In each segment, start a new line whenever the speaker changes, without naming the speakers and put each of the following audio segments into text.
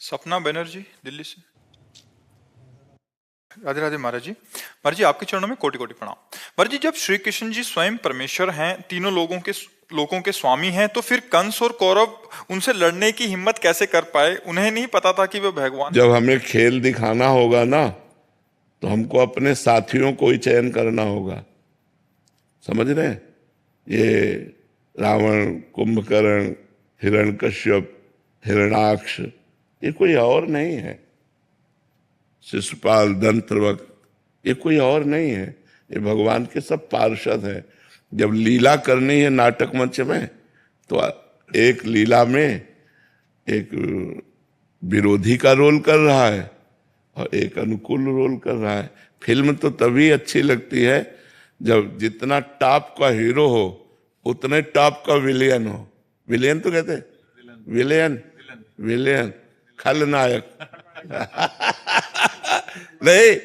सपना बनर्जी दिल्ली से। राधे राधे महाराज जी। महाराज जी आपके चरणों में कोटि कोटि प्रणाम। महाराज जी जब श्री कृष्ण जी स्वयं परमेश्वर हैं, तीनों लोगों के स्वामी हैं, तो फिर कंस और कौरव उनसे लड़ने की हिम्मत कैसे कर पाए? उन्हें नहीं पता था कि वे भगवान।
जब हमें खेल दिखाना होगा ना, तो हमको अपने साथियों को ही चयन करना होगा। समझ रहे हैं? ये रावण, कुंभकर्ण, हिरण्यकश्यप, हिरणाक्ष, ये कोई और नहीं है। शिशुपाल, दंतवक्र, ये कोई और नहीं है। ये भगवान के सब पार्षद हैं। जब लीला करनी है नाटक मंच में, तो एक लीला में एक विरोधी का रोल कर रहा है और एक अनुकूल रोल कर रहा है। फिल्म तो तभी अच्छी लगती है जब जितना टॉप का हीरो हो उतने टॉप का विलेन हो। विलेन तो कहते हैं, विलेन खलनायक नहीं,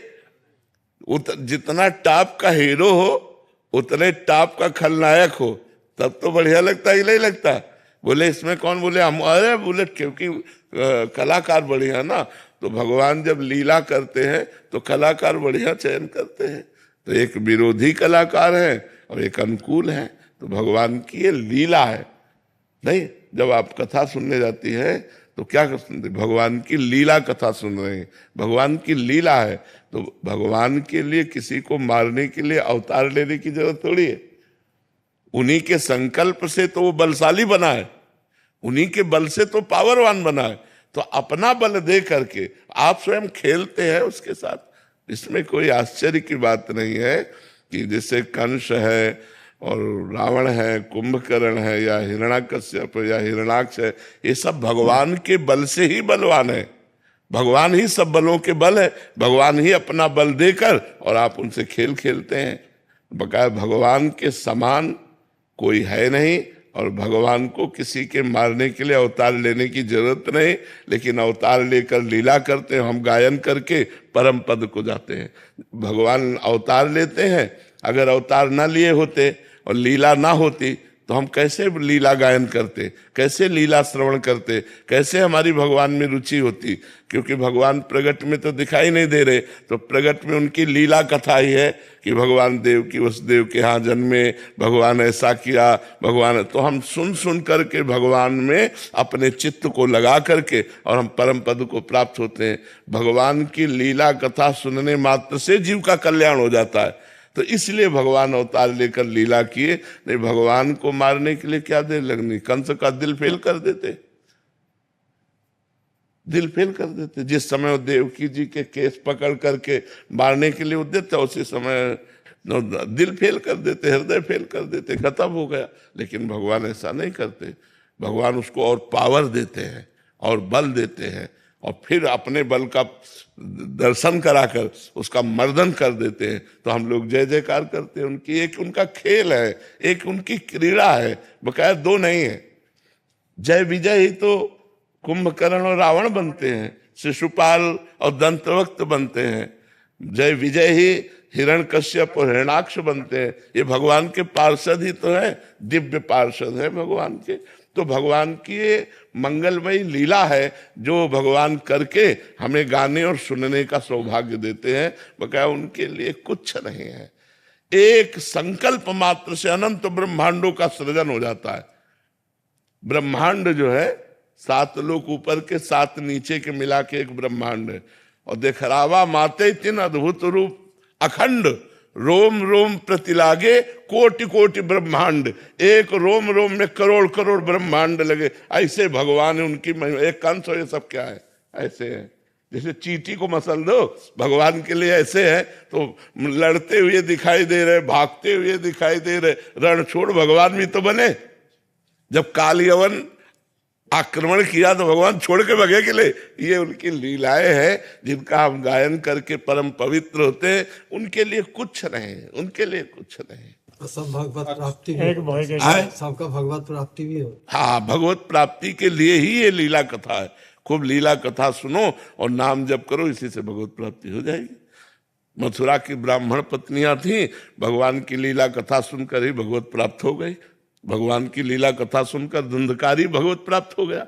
जितना टॉप का हीरो हो उतने टॉप का खलनायक हो, तब तो बढ़िया लगता ही नहीं लगता। बोले इसमें कौन? बोले हम। अरे बोले क्योंकि कलाकार बढ़िया ना, तो भगवान जब लीला करते हैं तो कलाकार बढ़िया चयन करते हैं। तो एक विरोधी कलाकार है और एक अनुकूल है। तो भगवान की ये लीला है। नहीं, जब आप कथा सुनने जाती है तो क्या सुनते? भगवान की लीला कथा सुन रहे हैं। भगवान की लीला है, तो भगवान के लिए किसी को मारने के लिए अवतार लेने की जरूरत थोड़ी है। उन्हीं के संकल्प से तो वो बलशाली बना है, उन्हीं के बल से तो पावरवान बना है। तो अपना बल दे करके आप स्वयं खेलते हैं उसके साथ। इसमें कोई आश्चर्य की बात नहीं है कि जैसे कंस है और रावण है, कुंभकर्ण है, या हिरण्याकश्यप या हिरणाक्ष है, ये सब भगवान के बल से ही बलवान है। भगवान ही सब बलों के बल है। भगवान ही अपना बल देकर और आप उनसे खेल खेलते हैं। बकाया भगवान के समान कोई है नहीं, और भगवान को किसी के मारने के लिए अवतार लेने की जरूरत नहीं। लेकिन अवतार लेकर लीला करते हैं, हम गायन करके परम पद को जाते हैं। भगवान अवतार लेते हैं। अगर अवतार ना लिए होते और लीला ना होती तो हम कैसे लीला गायन करते, कैसे लीला श्रवण करते, कैसे हमारी भगवान में रुचि होती? क्योंकि भगवान प्रगट में तो दिखाई नहीं दे रहे, तो प्रगट में उनकी लीला कथा ही है कि भगवान देव की वसुदेव के यहाँ जन्मे, भगवान ऐसा किया, भगवान। तो हम सुन सुन करके भगवान में अपने चित्त को लगा करके और हम परम पद को प्राप्त होते हैं। भगवान की लीला कथा सुनने मात्र से जीव का कल्याण हो जाता है। तो इसलिए भगवान अवतार लेकर लीला किए। नहीं, भगवान को मारने के लिए क्या देर लगनी? कंस का दिल फेल कर देते, दिल फेल कर देते। जिस समय वो देवकी जी के केस पकड़ करके मारने के लिए उद्यत था, उसी समय दिल फेल कर देते, हृदय फेल कर देते, खत्म हो गया। लेकिन भगवान ऐसा नहीं करते। भगवान उसको और पावर देते हैं और बल देते हैं, और फिर अपने बल का दर्शन कराकर उसका मर्दन कर देते हैं। तो हम लोग जय जयकार करते हैं उनकी। एक उनका खेल है, एक उनकी क्रीड़ा है, बकाया दो नहीं है। जय विजय ही तो कुंभकर्ण और रावण बनते हैं, शिशुपाल और दंतवक्र बनते हैं। जय विजय ही हिरण्यकश्यप और हिरणाक्ष बनते हैं। ये भगवान के पार्षद ही तो है, दिव्य पार्षद है भगवान के। तो भगवान की ये मंगलमयी लीला है जो भगवान करके हमें गाने और सुनने का सौभाग्य देते हैं। बकाया उनके लिए कुछ नहीं है। एक संकल्प मात्र से अनंत ब्रह्मांडों का सृजन हो जाता है। ब्रह्मांड जो है 7 लोक ऊपर के 7 नीचे के मिला के एक ब्रह्मांड है। और देखरावा माते तीन अद्भुत रूप अखंड, रोम रोम प्रतिलागे कोटि कोटि ब्रह्मांड। एक रोम रोम में करोड़ करोड़ ब्रह्मांड लगे। ऐसे भगवान उनकी एक कंस हो, ये सब क्या है? ऐसे है जैसे चींटी को मसल दो, भगवान के लिए ऐसे है। तो लड़ते हुए दिखाई दे रहे, भागते हुए दिखाई दे रहे, रण छोड़ भगवान भी तो बने। जब काल यवन आक्रमण किया तो भगवान छोड़ के भगे के लिए। ये उनकी लीलाएं हैं जिनका हम गायन करके परम पवित्र होते हैं। उनके लिए कुछ नहीं, उनके लिए कुछ नहीं।
सब भगवत प्राप्ति भी, सबका भगवत प्राप्ति भी हो।
हाँ, भगवत प्राप्ति के लिए ही ये लीला कथा है। खूब लीला कथा सुनो और नाम जप करो, इसी से भगवत प्राप्ति हो जाएगी। मथुरा की ब्राह्मण पत्नियां थी, भगवान की लीला कथा सुनकर ही भगवत प्राप्त हो गई। भगवान की लीला कथा सुनकर धुंधकारी भगवत प्राप्त हो गया।